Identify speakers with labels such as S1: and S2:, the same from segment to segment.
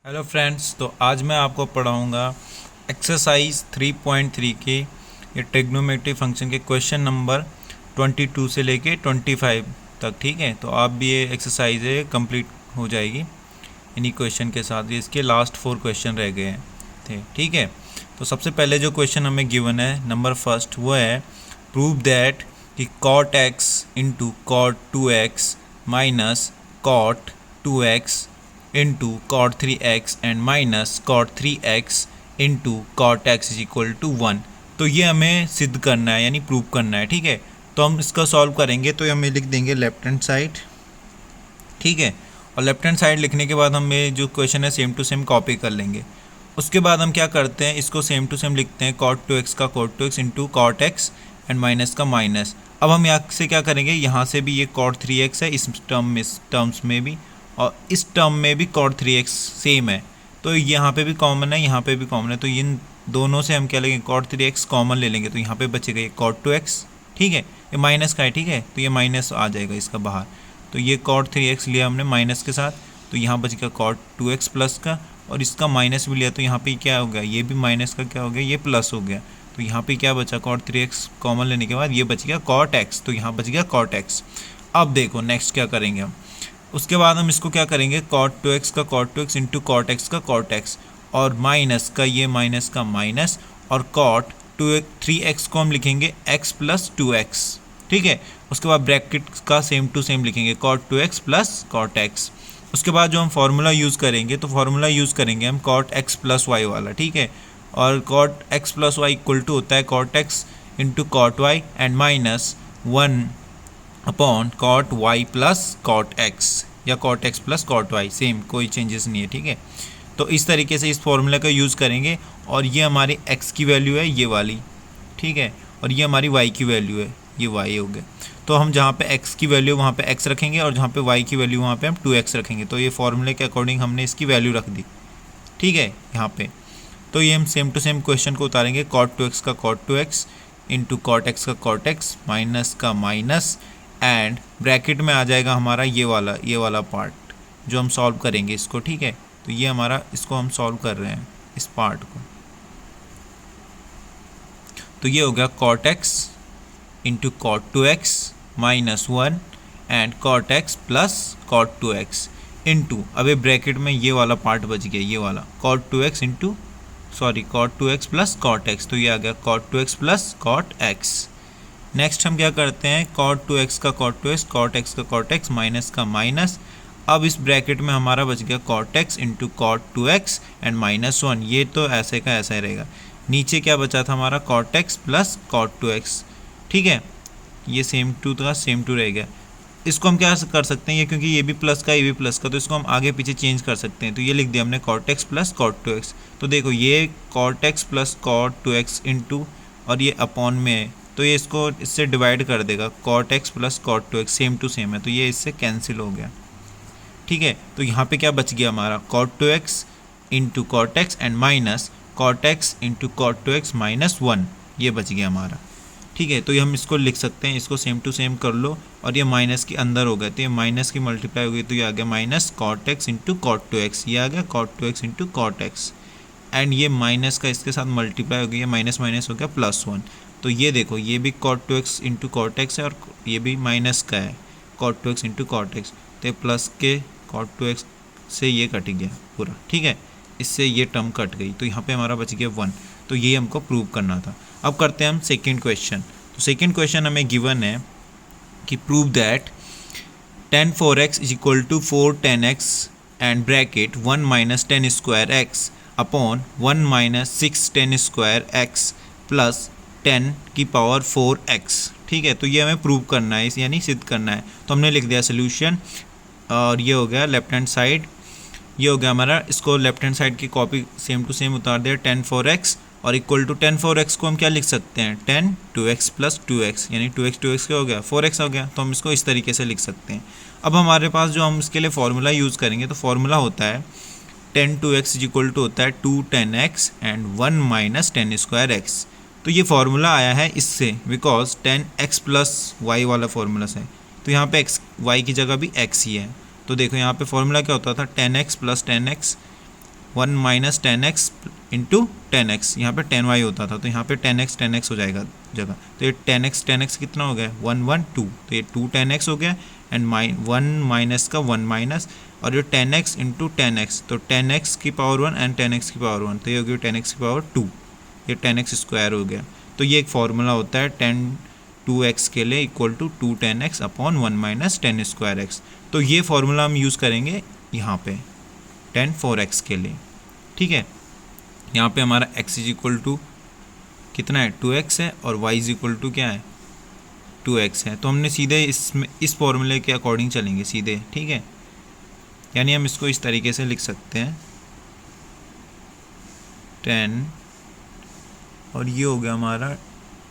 S1: Hello friends, तो आज मैं आपको पढ़ाऊंगा एक्सरसाइज 3.3 के ये ट्रिग्नोमेट्री फंक्शन के क्वेश्चन नंबर 22 से लेके 25 तक। ठीक है, तो आप भी ये एक्सरसाइज है कंप्लीट हो जाएगी इन्हीं क्वेश्चन के साथ। ये इसके लास्ट 4 क्वेश्चन रह गए हैं थे। ठीक है, तो सबसे पहले जो क्वेश्चन हमें गिवन है नंबर फर्स्ट, वो है प्रूव दैट कि cot x into cot 2x minus cot 2x into cot 3x and minus cot 3x into cot x is equal to 1। तो ये हमें सिद्ध करना है, यानी प्रूव करना है। ठीक है, तो हम इसका सॉल्व करेंगे तो हमें लिख देंगे लेफ्ट हैंड साइड। ठीक है, और लेफ्ट हैंड साइड लिखने के बाद हम ये जो क्वेश्चन है सेम टू सेम कॉपी कर लेंगे। उसके बाद हम क्या करते हैं, इसको सेम टू सेम लिखते हैं cot 2x का cot 2x into cot x and minus का माइनस। अब हम यहाँ से क्या करेंगे, यहाँ से भी ये cot 3x है इस टर्म्स में भी, और इस टर्म में भी cot 3x सेम है, तो यहाँ पे भी कॉमन है, यहाँ पे भी कॉमन है, तो इन दोनों से हम क्या लेंगे, cot 3x कॉमन ले लेंगे, तो यहाँ पे बचेगा ये cot 2x। ठीक है, ये माइनस का है, ठीक है, तो ये माइनस आ जाएगा इसका बाहर, तो ये cot 3x लिया हमने माइनस के साथ, तो यहाँ बचेगा cot 2x प्लस का, और इसका माइनस भी लिया तो यहाँ पे क्या हो गया, ये भी माइनस का क्या हो गया, ये प्लस हो गया, तो यहाँ पे क्या बचा, cot 3x कॉमन लेने के बाद ये बच गया cot x, तो यहाँ बच गया cot x। अब देखो नेक्स्ट क्या करेंगे हम, उसके बाद हम इसको क्या करेंगे, cot 2x का cot 2x into cot x का cot x, और माइनस का ये माइनस का माइनस, और cot 3x को हम लिखेंगे x प्लस 2x। ठीक है, उसके बाद ब्रैकेट का सेम टू सेम लिखेंगे cot 2x plus cot x। उसके बाद जो हम फार्मूला यूज़ करेंगे, तो फार्मूला यूज़ करेंगे हम cot x प्लस वाई वाला। ठीक है, और cot x plus y equal to होता है cot x into cot y and minus 1 upon cot y plus cot x, या cot x plus cot y, same, कोई चेंजेस नहीं है। ठीक है, तो इस तरीके से इस फॉर्मूले का यूज़ करेंगे, और ये हमारी x की वैल्यू है ये वाली, ठीक है, और ये हमारी y की वैल्यू है, ये y हो गया। तो हम जहाँ पे x की वैल्यू वहाँ पे x रखेंगे, और जहाँ पे y की वैल्यू वहाँ पे हम 2x रखेंगे, तो ये फॉर्मूले के अकॉर्डिंग हमने इसकी वैल्यू रख दी। ठीक है, यहाँ पे तो ये हम सेम टू सेम क्वेश्चन को उतारेंगे, cot 2x का cot 2x into cot x का cot x माइनस का माइनस, एंड ब्रैकेट में आ जाएगा हमारा ये वाला पार्ट जो हम सॉल्व करेंगे इसको। ठीक है, तो ये हमारा, इसको हम सॉल्व कर रहे हैं इस पार्ट को, तो ये हो गया cot x into cot 2x minus 1 and cot x plus cot 2x into, अब ब्रैकेट में ये वाला पार्ट बच गया, ये वाला cot 2x into cot 2x plus cot x, तो ये आ गया cot 2x plus cot x। Next हम क्या करते हैं, cot 2x का cot 2x, cot x का cot x माइनस का माइनस। अब इस ब्रैकेट में हमारा बच गया cot x into cot 2x and minus 1, ये तो ऐसे का ऐसा ही रहेगा। नीचे क्या बचा था हमारा, cot x plus cot 2x। ठीक है, ये सेम टू का सेम टू रह गया। इसको हम क्या कर सकते हैं, ये क्योंकि ये भी प्लस का ये भी प्लस का, तो इसको हम आगे पीछे चेंज कर सकते हैं, तो ये लिख दिया हमने cot x plus cot 2x। तो देखो ये cot x plus cot 2x into, और ये अपॉन में है, तो ये इसको इससे डिवाइड कर देगा, cot x plus cot 2x same to same है, तो ये इससे कैंसिल हो गया। ठीक है, तो यहाँ पे क्या बच गया हमारा, cot 2x into cot x and minus cot x into cot 2x minus 1, ये बच गया हमारा। ठीक है, तो ये हम इसको लिख सकते हैं, इसको सेम टू सेम कर लो, और ये माइनस के अंदर हो गया, तो ये माइनस की मल्टीप्लाई हो गई, तो ये आ गया minus cot x into cot 2x, ये आ गया cot 2x into cot x, and ये माइनस का इसके साथ मल्टीप्लाई हो गई है, माइनस माइनस हो गया प्लस 1, तो ये देखो ये भी cot 2x into cot x है, और ये भी माइनस का है cot 2x into cot x, तो प्लस के cot 2x से ये कट गया पूरा। ठीक है, इससे ये टर्म कट गई, तो यहाँ पे हमारा बच गया 1, तो ये हमको प्रूव करना था। अब करते हैं हम सेकेंड क्वेश्चन। तो सेकेंड क्वेश्चन हमें गिवन है कि prove that tan 4x is equal to 4 tan x and bracket 1 minus tan square x upon 1 minus 6 tan square x plus 10 की पावर 4x। ठीक है, तो ये हमें प्रूव करना है, यानी सिद्ध करना है, तो हमने लिख दिया सोल्यूशन, और ये हो गया लेफ्ट हैंड साइड, ये हो गया हमारा, इसको लेफ्ट हैंड साइड की कॉपी सेम टू सेम उतार दिया, tan 4x और इक्वल टू tan 4x को हम क्या लिख सकते हैं, tan 2x प्लस 2x, यानी 2x क्या हो गया, 4x हो गया, तो हम इसको इस तरीके से लिख सकते हैं। अब हमारे पास जो हम इसके लिए फॉर्मूला यूज़ करेंगे, तो फॉर्मूला होता है tan 2x is equal to होता है 2 tan x and 1 minus tan square x। तो ये फार्मूला आया है इससे, because tan x plus y वाला फार्मूला से, तो यहाँ पे y की जगह भी x ही है, तो देखो यहाँ पे फॉर्मूला क्या होता था, tan x plus tan x 1 minus 10x into 10x, यहाँ पे 10y होता था तो यहाँ पे 10x हो जाएगा जगह, तो ये 10x कितना हो गया 1 1 2, तो ये 2 10x हो गया एंड 1 माइनस का 1 माइनस, और ये 10x इंटू 10x, तो 10x की पावर 1 एंड 10x की पावर 1, तो ये हो गया 10x की पावर 2, ये 10x स्क्वायर हो गया। तो ये एक फार्मूला होता है 10 2x के लिए equal to 2 10x upon 1 minus 10 square x. तो ये फार्मूला हम यूज़ करेंगे यहाँ पे 10 4x के लिए, ठीक है। यहाँ पे हमारा x इज इक्वल टू कितना है 2x है और y इज इक्वल टू क्या है 2x है, तो हमने सीधे इसमें इस फॉर्मूले के अकॉर्डिंग चलेंगे सीधे, ठीक है। यानी हम इसको इस तरीके से लिख सकते हैं 10 और ये हो गया हमारा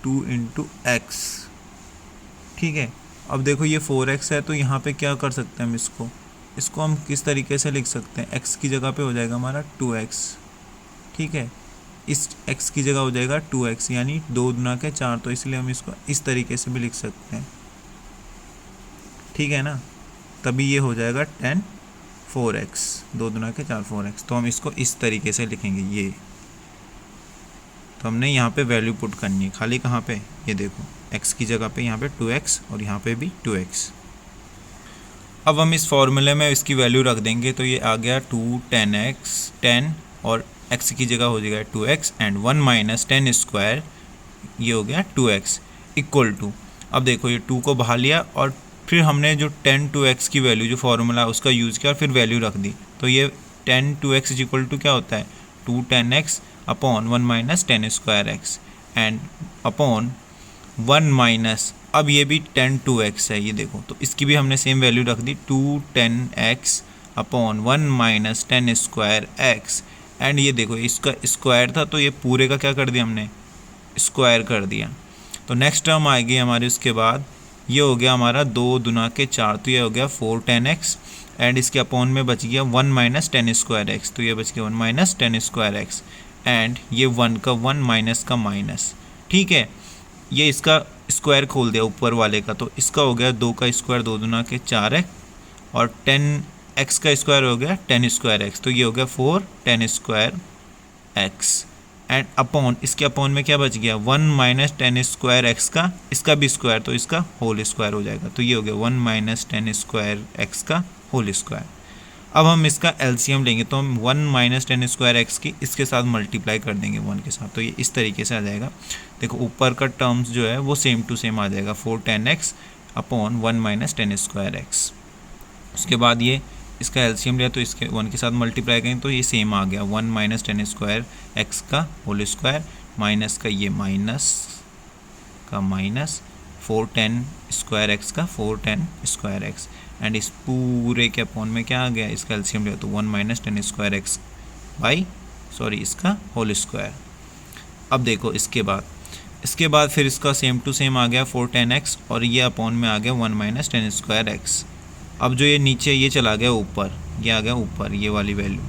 S1: 2 इंटू एक्स, ठीक है। अब देखो ये 4x है तो यहाँ पे क्या कर सकते हैं हम इसको हम किस तरीके से लिख सकते हैं, x की जगह पे हो जाएगा हमारा 2x, ठीक है। इस x की जगह हो जाएगा 2x यानी 2 गुना के 4, तो इसलिए हम इसको इस तरीके से भी लिख सकते हैं, ठीक है ना। तभी ये हो जाएगा 10 4x, 2 गुना के 4 4x, तो हम इसको इस तरीके से लिखेंगे ये। तो हमने यहाँ पे वैल्यू पुट करनी है खाली कहाँ पे, ये देखो x की जगह पे यहाँ पे 2x और यहाँ पे भी 2x। अब हम इस फॉर्मूले में इसकी वैल्यू रख देंगे, तो ये आ गया 2 10x 10 और x की जगह हो जाएगा 2x एंड 1 माइनस 10 स्क्वायर, ये हो गया 2x इक्वल टू, अब देखो ये 2 को बाहर लिया और फिर हमने जो 10 2x की वैल्यू जो फार्मूला उसका यूज़ किया और फिर वैल्यू रख दी, तो ये 10 2x इज इक्वल टू क्या होता है 2 10x upon 1 minus 10 square x and upon 1 minus, अब ये भी 10 2x है, ये देखो तो इसकी भी हमने सेम वैल्यू रख दी 2 10x upon 1 minus 10 square x and ये देखो इसका स्क्वायर था तो ये पूरे का क्या कर दिया हमने स्क्वायर कर दिया। तो नेक्स्ट टर्म आएगी हमारी उसके बाद, ये हो गया हमारा 2 दुना के 4, तो ये हो गया 4 10x एंड इसके अपॉन में बच गया 1 माइनस 10 स्क्वायर एक्स, तो ये बच गया 1 माइनस 10 स्क्वायर एक्स एंड ये 1 का 1 माइनस का माइनस, ठीक है। ये इसका स्क्वायर खोल दिया ऊपर वाले का, तो इसका हो गया 2 का स्क्वायर 2 दुना के 4 है और 10x का स्क्वायर हो गया 10 स्क्वायर एक्स, तो ये हो गया 4 10 स्क्वायर एक्स एंड अपॉन इसके अपॉन में क्या बच गया 1 माइनस 10 स्क्वायर एक्स का, इसका भी स्क्वायर तो इसका होल स्क्वायर हो जाएगा, तो ये हो गया 1 माइनस 10 स्क्वायर एक्स का होल स्क्वायर। अब हम इसका एलसीएम लेंगे तो हम 1 माइनस 10 स्क्वायर एक्स की इसके साथ मल्टीप्लाई कर देंगे 1 के साथ, तो ये इस तरीके से आ जाएगा। देखो ऊपर का टर्म्स जो है वो सेम टू सेम आ जाएगा 4 10x upon 1 minus 10 square x. उसके बाद ये इसका एलसीएम लिया तो इसके 1 के साथ मल्टीप्लाई करें तो ये सेम आ गया 1 माइनस 10 स्क्वायर एक्स का होल स्क्वायर माइनस का ये माइनस का माइनस 4 10 स्क्वायर एक्स का 4 10 स्क्वायर एक्स एंड इस पूरे के अपॉन में क्या आ गया इसका एलसीएम लिया तो 1 माइनस 10 स्क्वायर एक्स बाई इसका होल स्क्वायर। अब देखो इसके बाद फिर इसका सेम टू सेम आ गया 4 10x और ये अपॉन में आ गया 1 माइनस 10 स्क्वायर एक्स। अब जो ये नीचे ये चला गया ऊपर, ये आ गया ऊपर ये वाली वैल्यू,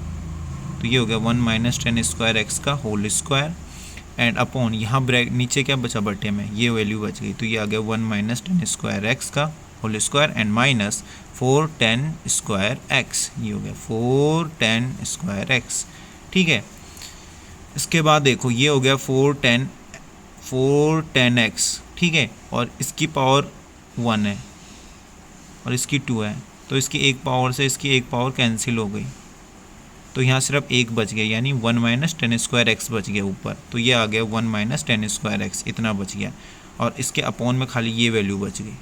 S1: तो ये हो गया 1 माइनस 10 स्क्वायर एक्स का होल स्क्वायर एंड अपॉन यहाँ ब्रैकेट नीचे क्या बचा बटे में ये वैल्यू बच गई, तो ये आ गया 1 माइनस 10 स्क्वायर एक्स का whole square and minus 4 10 square x, ये हो गया 4 10 स्क्वायर एक्स, ठीक है। इसके बाद देखो ये हो गया 4 10x, ठीक है, और इसकी पावर 1 है और इसकी 2 है, तो इसकी एक पावर से इसकी एक पावर कैंसिल हो गई, तो यहाँ सिर्फ एक बच गया यानी 1 माइनस 10 स्क्वायर एक्स बच गया ऊपर, तो ये आ गया 1 माइनस 10 स्क्वायर एक्स इतना बच गया और इसके अपॉन में खाली ये वैल्यू बच गई,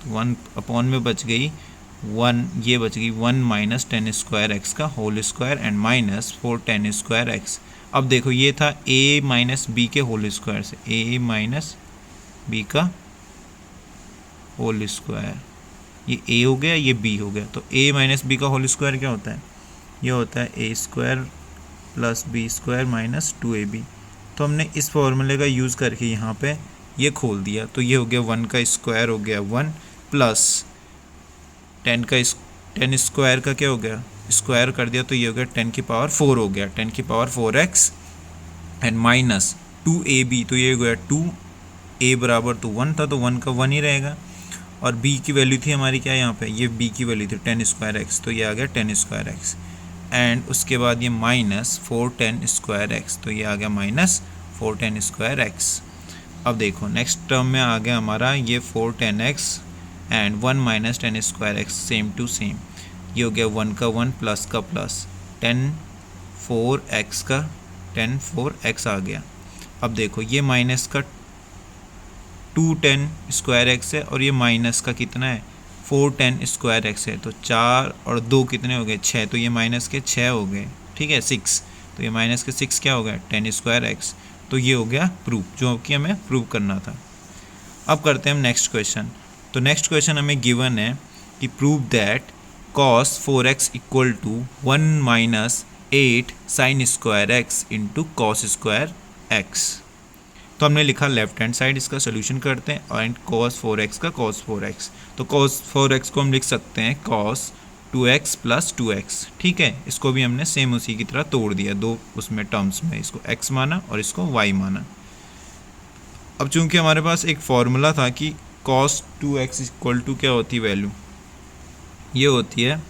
S1: तो 1 अपॉन में बच गई 1, ये बच गई 1 माइनस 10 स्क्वायर एक्स का whole square and minus 4 10 square x. अब देखो ये था a माइनस बी के होल स्क्वायर से a माइनस बी का होल स्क्वायर, ये a हो गया ये b हो गया, तो a माइनस बी का होल स्क्वायर क्या होता है, ये होता है a square plus b square minus 2ab। तो हमने इस फॉर्मूले का यूज़ करके यहाँ पे ये खोल दिया, तो ये हो गया 1 का स्क्वायर हो गया 1 प्लस 10 स्क्वायर का क्या हो गया स्क्वायर कर दिया, तो ये हो गया 10 की पावर 4 हो गया 10 की power 4x and minus 2ab, तो ये हो गया 2a बराबर तो 1 था तो 1 का 1 ही रहेगा और b की वैल्यू थी हमारी क्या यहाँ पे, ये b की वैल्यू थी 10 स्क्वायर एक्स, तो ये आ गया 10 स्क्वायर एक्स एंड उसके बाद ये माइनस 4tan स्क्वायर एक्स, तो ये आ गया माइनस 4tan स्क्वायर एक्स। अब देखो नेक्स्ट टर्म में आ गया हमारा ये 4tan x and 1 minus tan square x, same to same. ये हो गया 1 का 1 प्लस का प्लस, tan 4x का tan 4x आ गया। अब देखो ये माइनस का 2tan स्क्वायर एक्स है और ये माइनस का कितना है 4tan स्क्वायर एक्स है, तो 4 और 2 कितने हो गए 6, तो ये माइनस के 6 हो गए, ठीक है 6, तो ये माइनस के 6 क्या हो गया tan स्क्वायर एक्स। तो ये हो गया प्रूफ, जो कि हमें प्रूव करना था। अब करते हैं हम नेक्स्ट क्वेश्चन। तो नेक्स्ट क्वेश्चन हमें गिवन है कि prove that cos 4x equal to 1 minus 8 sine square x into cos square x. तो हमने लिखा लेफ्ट हैंड साइड इसका सोल्यूशन करते हैं एंड cos 4x का cos 4x। तो cos 4x को हम लिख सकते हैं cos 2x प्लस 2x, ठीक है। इसको भी हमने सेम उसी की तरह तोड़ दिया, दो उसमें टर्म्स में, इसको x माना और इसको y माना। अब चूंकि हमारे पास एक फॉर्मूला था कि cos 2x इक्वल टू क्या होती है वैल्यू, ये होती है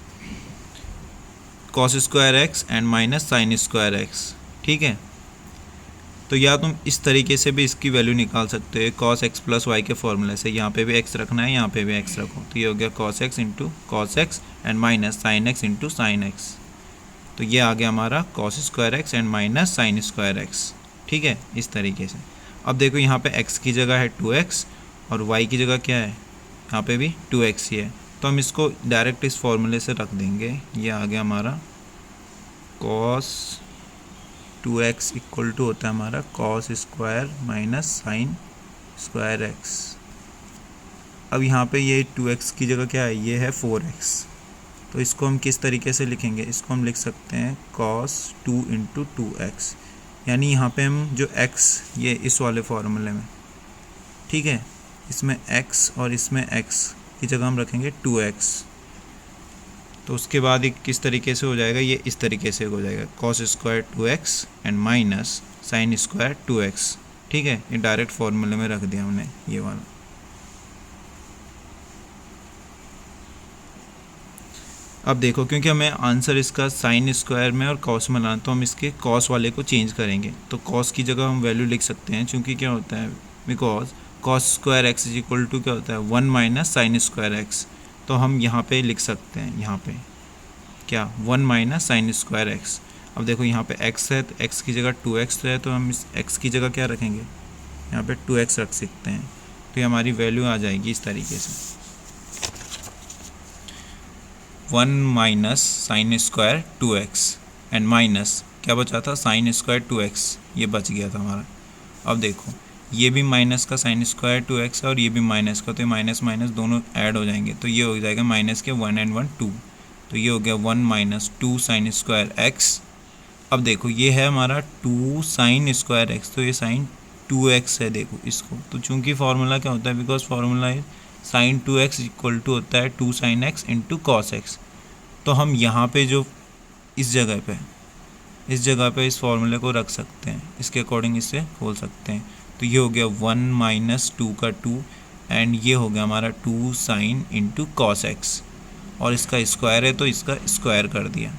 S1: cos square x and minus sine square x, ठीक है। तो या तुम इस तरीके से भी इसकी वैल्यू निकाल सकते हो cos x प्लस वाई के फॉर्मूले से, यहाँ पे भी x रखना है, यहाँ पे भी x रखो, तो ये हो गया cos x into cos x and minus sine x into sine x. तो ये आ गया हमारा cos square x and minus sine square x, ठीक है, इस तरीके से। अब देखो यहाँ पे x की जगह है 2x और y की जगह क्या है, यहाँ पे भी 2x ही है, तो हम इसको डायरेक्ट इस फॉर्मूले से रख देंगे। ये आ गया हमारा cos 2x इक्वल टू होता है हमारा cos square minus sine square x. अब यहाँ पे ये 2x की जगह क्या है, ये है 4x, तो इसको हम किस तरीके से लिखेंगे, इसको हम लिख सकते हैं cos 2 इंटू 2x, यानी यहाँ पे हम जो x ये इस वाले फॉर्मूले में, ठीक है, इसमें x और इसमें x की जगह हम रखेंगे 2x। तो उसके बाद एक किस तरीके से हो जाएगा, ये इस तरीके से हो जाएगा cos square 2x and minus sine square 2x, ठीक है। ये डायरेक्ट फॉर्मूले में रख दिया हमने ये वाला। अब देखो क्योंकि हमें आंसर इसका साइन स्क्वायर में और कॉस में लाना, तो हम इसके कॉस वाले को चेंज करेंगे। तो कॉस की जगह हम वैल्यू लिख सकते हैं, क्योंकि क्या होता है, because cos square x is equal to क्या होता है 1 माइनस साइन स्क्वायर एक्स। तो हम यहाँ पे लिख सकते हैं, यहाँ पे क्या 1 माइनस साइन स्क्वायर एक्स। अब देखो यहाँ पे x है, तो x की जगह 2x है, तो हम इस x की जगह क्या रखेंगे, यहाँ पे 2x रख सकते हैं। तो ये हमारी वैल्यू आ जाएगी इस तरीके से 1 minus sine square 2x and minus क्या बचा था साइन स्क्वायर 2x, ये बच गया था हमारा। अब देखो ये भी माइनस का साइन स्क्वायर 2x है और ये भी माइनस का, तो ये माइनस माइनस दोनों ऐड हो जाएंगे, तो ये हो जाएगा माइनस के 1 एंड 1 2, तो ये हो गया 1 माइनस 2 साइन स्क्वायर एक्स। अब देखो ये है हमारा 2 साइन स्क्वायर एक्स, तो ये साइन 2x है, देखो इसको। तो चूंकि फार्मूला क्या होता है, बिकॉज फार्मूला है साइन 2x इक्वल टू होता है 2 sine x into cos x. तो हम यहाँ पे जो इस जगह पे इस फार्मूले को रख सकते हैं, इसके अकॉर्डिंग इसे खोल सकते हैं। तो ये हो गया 1 माइनस 2 का 2 एंड ये हो गया हमारा 2 साइन इंटू कॉस एक्स, और इसका स्क्वायर है तो इसका स्क्वायर कर दिया।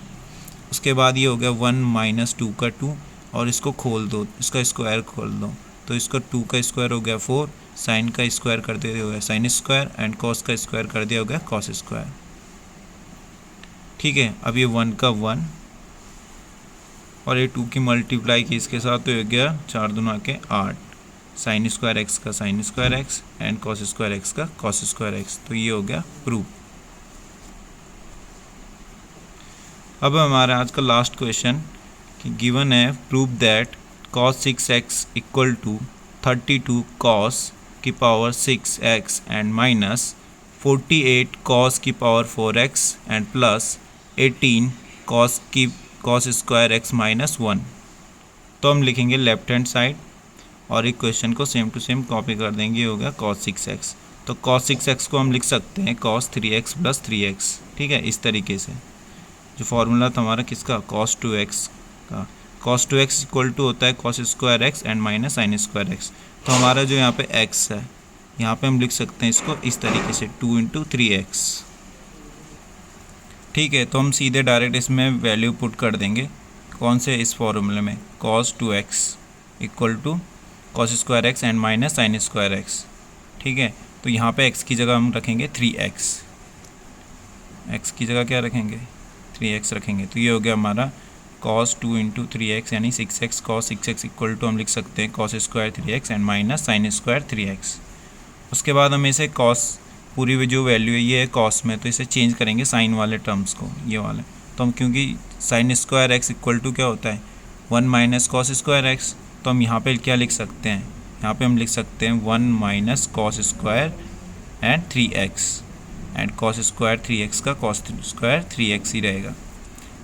S1: उसके बाद ये हो गया 1 माइनस 2 का 2 और इसको खोल दो, इसका स्क्वायर खोल दो, तो इसका 2 का स्क्वायर हो गया 4, साइन का स्क्वायर कर दिया हो गया साइन स्क्वायर एंड कॉस का स्क्वायर कर दिया हो गया कॉस स्क्वायर, ठीक है। अब ये 1 का 1 और ये 2 की मल्टीप्लाई की इसके साथ, तो हो गया 4 दूना के 8, साइन स्क्वायर एक्स का sine square x and cos square x का कॉस स्क्वायर एक्स। तो ये हो गया प्रूफ। अब हमारा आज का लास्ट क्वेश्चन कि गिवन है prove that cos 6x equal to 32 cos की power 6x and minus 48 cos की power 4x and plus 18 cos square x minus 1। तो हम लिखेंगे लेफ्ट हैंड साइड और एक क्वेश्चन को सेम टू सेम कॉपी कर देंगे, हो गया cos 6x। तो cos 6x को हम लिख सकते हैं cos 3x प्लस 3x, ठीक है, इस तरीके से। जो फार्मूला था हमारा किसका, cos 2x का, cos 2x इक्वल टू होता है cos square x and minus sine square x। तो हमारा जो यहाँ पे x है, यहाँ पे हम लिख सकते हैं इसको इस तरीके से 2 इंटू 3x। ठीक है, तो हम सीधे डायरेक्ट इसमें वैल्यू पुट कर देंगे। कौन से? इस फॉर्मूले में cos 2x equal to cos square x and minus sine square x. ठीक है, तो यहाँ पे x की जगह हम रखेंगे 3x, x की जगह क्या रखेंगे? 3x रखेंगे। तो ये हो गया हमारा cos 2 इंटू 3x यानी 6x cos 6x equal to हम लिख सकते हैं cos square 3x and minus sine square 3x। उसके बाद हम इसे cos, पूरी जो वैल्यू है ये है cos में, तो इसे चेंज करेंगे साइन वाले टर्म्स को, ये वाले। तो हम क्योंकि sine square x equal to क्या होता है 1 माइनस कॉस स्क्वायर एक्स, तो हम यहाँ पे क्या लिख सकते हैं? यहाँ पे हम लिख सकते हैं 1 minus cos square and 3x and cos square 3x का कॉस स्क्वायर 3x ही रहेगा।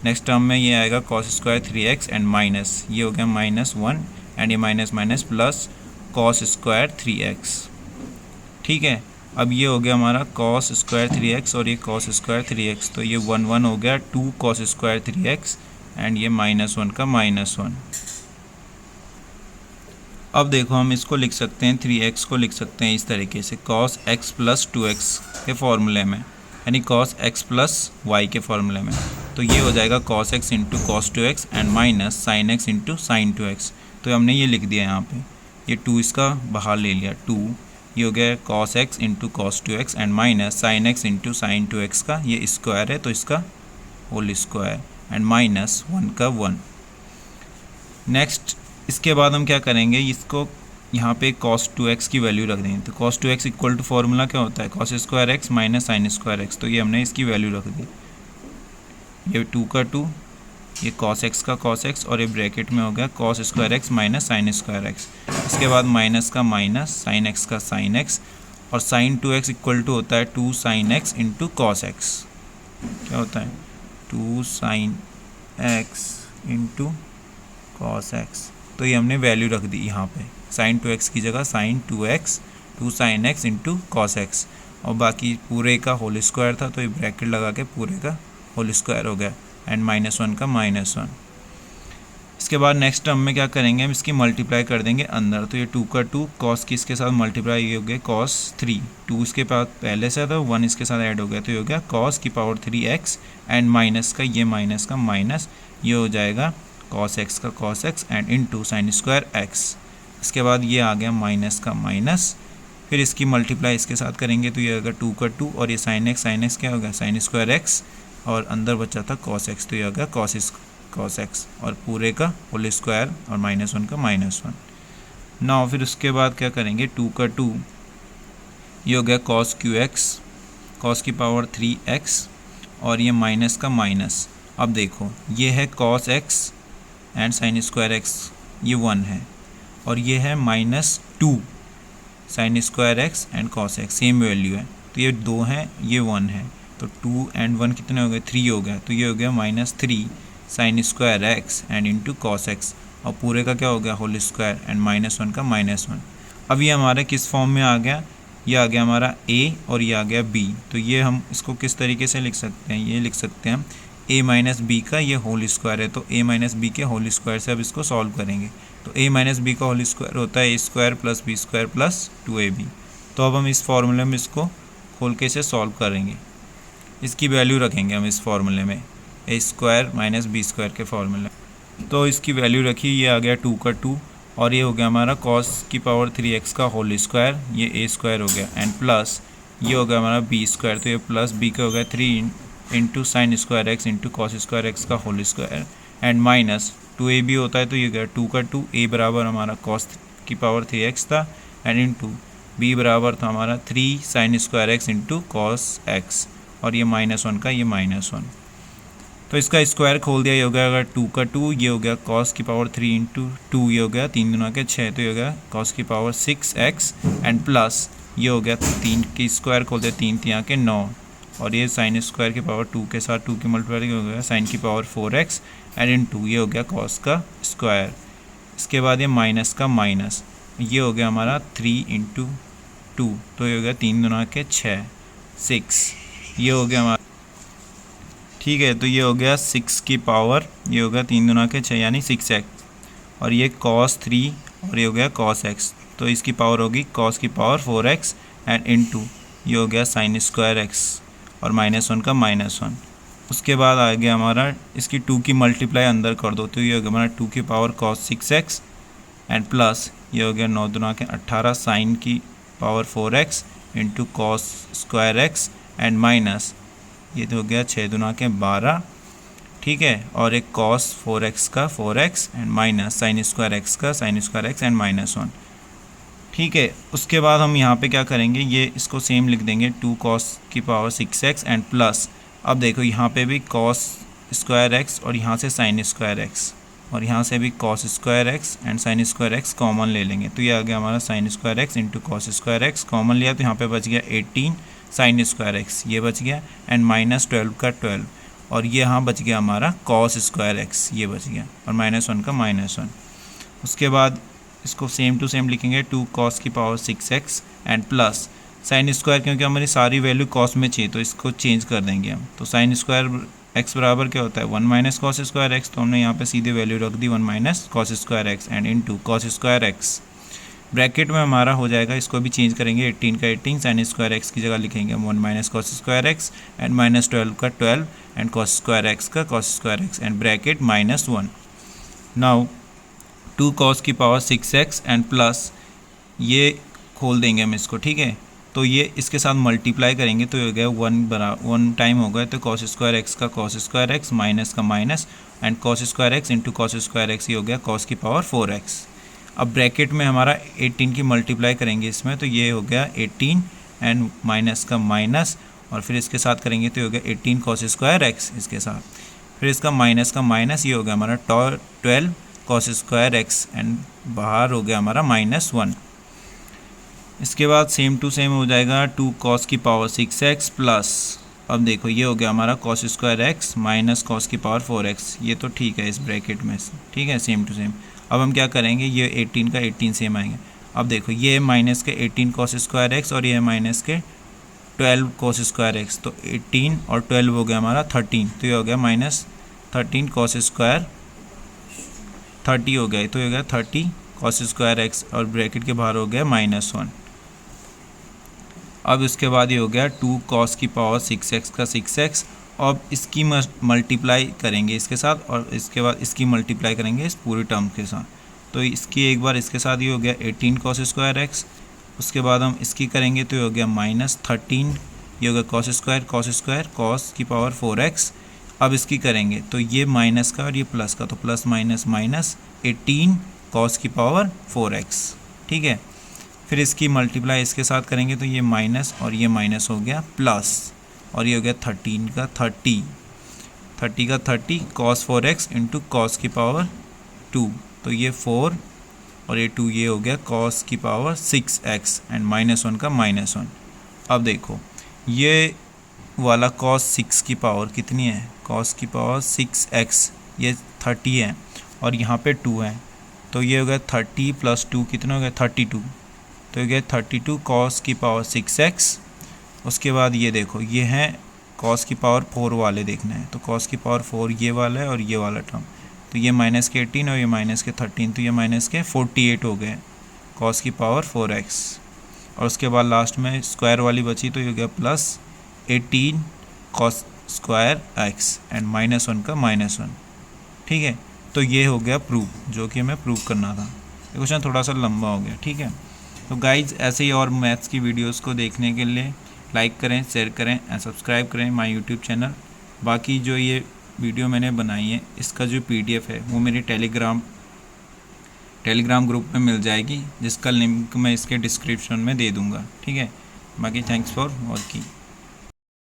S1: नेक्स्ट टर्म में ये आएगा cos square 3x and minus, ये हो गया -1 एंड ये minus minus plus cos square 3x। ठीक है, अब ये हो गया हमारा cos स्क्वायर 3x और ये cos स्क्वायर 3x, तो ये 1 1 हो गया 2 cos स्क्वायर 3x एंड ये -1 का -1। अब देखो हम इसको लिख सकते हैं 3x को लिख सकते हैं इस तरीके से cos x प्लस 2x के फॉर्मूले में, यानी cos x प्लस y के फॉर्मूले में। तो ये हो जाएगा cos x into cos 2x and minus sine x into sine 2x। तो हमने ये लिख दिया यहाँ पे, ये 2 इसका बाहर ले लिया 2, ये हो गया cos x into cos 2x and minus sine x into sine 2x का ये स्क्वायर है तो इसका होल स्क्वायर एंड माइनस 1 का 1। नेक्स्ट इसके बाद हम क्या करेंगे, इसको यहाँ पे cos 2x की वैल्यू रख देंगे। तो cos 2x equal to formula क्या होता है cos square x minus sine square x, तो ये हमने इसकी वैल्यू रख दी, ये 2 का 2, ये cos x का cos x और ये ब्रैकेट में हो गया cos square x minus sine square x। इसके बाद माइनस का माइनस साइन x का साइन x और साइन 2x इक्वल टू होता है 2 sine x into cos x। क्या होता है 2 sine x into cos x। तो ये हमने वैल्यू रख दी यहाँ पे, साइन 2x की जगह sine 2x 2 sine x into cos x और बाकी पूरे का होल स्क्वायर था तो ये ब्रैकेट लगा के पूरे का होल स्क्वायर हो गया एंड -1 का -1। इसके बाद नेक्स्ट टर्म में क्या करेंगे, हम इसकी मल्टीप्लाई कर देंगे अंदर। तो ये 2 का 2 कॉस की इसके साथ मल्टीप्लाई, ये हो गया cos 3, 2 इसके पास पहले से था 1 इसके साथ ऐड हो गया तो ये हो गया cos की पावर 3x एंड माइनस का ये माइनस का माइनस, ये हो जाएगा cos x का cos x and into sine square x। इसके बाद ये आ गया माइनस का माइनस, फिर इसकी मल्टीप्लाई इसके साथ करेंगे तो ये होगा 2 का 2 और ये साइन x क्या होगा साइन स्क्वायर x और अंदर बचा था cos x, तो ये होगा cos x और पूरे का होल स्क्वायर और -1 का -1। नाउ फिर उसके बाद क्या करेंगे 2 का 2, ये हो गया cos qx cos की पावर 3x और ये माइनस का माइनस। अब देखो ये है cos x and sign square x, ये 1 है और ये है -2 sign square x and cos x, same value है तो ये 2 है ये 1 है, तो 2 एंड 1 कितने हो गए 3 हो गया, तो ये हो गया -3 sign square x and into cos x और पूरे का क्या हो गया होल स्क्वायर एंड -1 का -1। अब ये हमारे किस फॉर्म में आ गया, ये आ गया हमारा a और ये आ गया b। तो ये हम इसको किस तरीके से लिख सकते हैं, ये लिख सकते हैं a माइनस बी का ये होल स्क्वायर है, तो a माइनस बी के होल स्क्वायर से अब इसको सॉल्व करेंगे। तो a माइनस बी का होल स्क्वायर होता है a square plus b square plus 2ab। तो अब हम इस फॉर्मूले में इसको खोल के इसे सॉल्व करेंगे, इसकी वैल्यू रखेंगे हम इस फॉर्मूले में ए स्क्वायर माइनस बी स्क्वायर के फॉर्मूले। तो इसकी वैल्यू रखी, ये आ गया 2 का 2 और ये हो गया हमारा cos की पावर 3x का होल स्क्वायर, ये a स्क्वायर हो गया एंड प्लस ये हो गया हमारा b स्क्वायर, तो ये प्लस b का हो गया 3 into sine square x into cos square x का whole square and minus 2ab होता है तो ये गया 2 का 2, a बराबर हमारा cos की पावर 3x था एंड इंटू b बराबर था हमारा 3 sign square x into cos x और ये -1 का ये -1। तो इसका स्क्वायर खोल दिया, ये हो गया अगर 2 का 2, ये हो गया cos की पावर 3 इंटू 2, ये हो गया 3 दूना के 6, तो ये हो गया cos की पावर 6x एंड प्लस ये हो गया 3 की स्क्वायर खोल दिया 3 3 के 9 और ये साइन स्क्वायर की पावर 2 के साथ 2 की मल्टीप्लाई हो गया साइन की पावर 4x एंड इंटू ये हो गया cos का स्क्वायर। इसके बाद ये माइनस का माइनस, ये हो गया हमारा 3 इंटू 2, तो ये हो गया 3 दूना के 6 6, ये हो गया हमारा ठीक है। तो ये हो गया 6 की पावर, ये हो गया 3 दूना के 6 यानी 6x और ये cos 3 और ये हो गया cos x, तो इसकी पावर होगी cos की पावर 4x एंड इंटू ये हो गया साइन स्क्वायर x और -1 का -1। उसके बाद आ गया हमारा इसकी 2 की मल्टीप्लाई अंदर कर दो, तो ये हो गया हमारा 2 की power cos 6x and plus ये हो गया 9 दूना के 18 साइन की power 4x into cos square x and minus ये तो हो गया 6 दूना के 12, ठीक है, और एक cos 4x का 4x and minus sine square x का साइन स्क्वायर x एंड -1, ठीक है। उसके बाद हम यहाँ पे क्या करेंगे, ये इसको सेम लिख देंगे 2 cos की पावर 6x एंड प्लस, अब देखो यहाँ पे भी cos स्क्वायर x और यहाँ से साइन स्क्वायर x और यहाँ से भी cos square x and sign square x common ले लेंगे, तो ये आ गया हमारा sign square x into cos square x, common लिया तो यहाँ पे बच गया 18 साइन स्क्वायर x, ये बच गया एंड -12 का 12 और ये यहाँ बच गया हमारा cos स्क्वायर x, ये बच गया और -1 का -1। उसके बाद इसको सेम टू सेम लिखेंगे 2 cos की power 6x and plus sine square, क्योंकि हमारी सारी वैल्यू cos में चाहिए तो इसको चेंज कर देंगे हम, तो साइन स्क्वायर x बराबर क्या होता है 1 माइनस cos स्क्वायर x, तो हमने यहाँ पे सीधे वैल्यू रख दी 1 minus cos square x and into cos square x, bracket में हमारा हो जाएगा, इसको भी चेंज करेंगे 18 का 18 साइन स्क्वायर x की जगह लिखेंगे 1 minus cos square x and -12 का 12 एंड cos स्क्वायर x का cos square x and bracket -1। Now 2 cos की पावर 6x एंड प्लस ये खोल देंगे हम इसको, ठीक है, तो ये इसके साथ मल्टीप्लाई करेंगे तो ये हो गया 1 टाइम हो गया, तो cos स्क्वायर x का cos स्क्वायर x माइनस का minus and cos square x into cos square x, ये हो गया cos की पावर 4x। अब ब्रैकेट में हमारा 18 की मल्टीप्लाई करेंगे इसमें, तो ये हो गया 18 एंड माइनस का माइनस और फिर इसके साथ करेंगे तो ये हो गया 18 cos स्क्वायर x इसके साथ, फिर इसका माइनस का माइनस, ये हो गया हमारा 12 cos स्क्वायर x एंड बाहर हो गया हमारा -1। इसके बाद सेम टू सेम हो जाएगा 2 cos की पावर 6x प्लस, अब देखो ये हो गया हमारा cos square x minus cos की पावर 4x, ये तो ठीक है इस ब्रैकेट में, ठीक है, सेम टू सेम। अब हम क्या करेंगे, ये 18 का 18 सेम आएंगे, अब देखो ये माइनस के 18 cos स्क्वायर x और ये माइनस के 12 cos स्क्वायर x, तो 18 और 12 हो गया हमारा 13, तो ये हो गया -13 cos स्क्वायर 30 हो गया, तो ये हो गया 30 cos स्क्वायर x और ब्रैकेट के बाहर हो गया -1। अब इसके बाद ये हो गया 2 cos की पावर 6x का 6x, अब इसकी मल्टीप्लाई करेंगे इसके साथ और इसके बाद इसकी मल्टीप्लाई करेंगे इस पूरी टर्म के साथ, तो इसकी एक बार इसके साथ ये हो गया 18 cos स्क्वायर x, उसके बाद हम इसकी करेंगे तो ये हो गया -13, ये हो गया cos स्क्वायर cos की पावर 4x। अब इसकी करेंगे तो ये माइनस का और ये प्लस का, तो प्लस माइनस माइनस 18 cos की पावर 4x, ठीक है, फिर इसकी मल्टीप्लाई इसके साथ करेंगे तो ये माइनस और ये माइनस हो गया प्लस और ये हो गया 30 का 30 cos 4x इंटू cos की पावर 2, तो ये 4 और ये 2, ये हो गया cos की पावर 6x एंड -1 का -1। अब देखो ये वाला cos 6 की पावर कितनी है, cos की पावर 6x ये 30 है और यहाँ पे 2 है, तो ये हो गया 30 + 2 कितना हो गया 32, तो ये गया 32 cos की पावर 6x। उसके बाद ये देखो ये है cos की पावर 4 वाले देखना है, तो cos की पावर 4 ये वाला है और ये वाला टर्म, तो ये माइनस के 18 और ये माइनस के 13, तो ये माइनस के 48 हो गए cos की पावर 4x। और उसके बाद लास्ट में स्क्वायर वाली बची, तो ये हो गया +18 cos स्क्वायर x एंड -1 का -1, ठीक है, तो ये हो गया प्रूफ, जो कि हमें प्रूफ करना था। ये क्वेश्चन थोड़ा सा लंबा हो गया, ठीक है। तो गाइज ऐसे ही और मैथ्स की वीडियोस को देखने के लिए लाइक करें, शेयर करें एंड सब्सक्राइब करें माय यूट्यूब चैनल। बाकी जो ये वीडियो मैंने बनाई है इसका जो PDF है वो मेरे टेलीग्राम ग्रुप में मिल जाएगी, जिसका लिंक मैं इसके डिस्क्रिप्शन में दे दूँगा, ठीक है। बाकी थैंक्स फॉर वॉचिंग।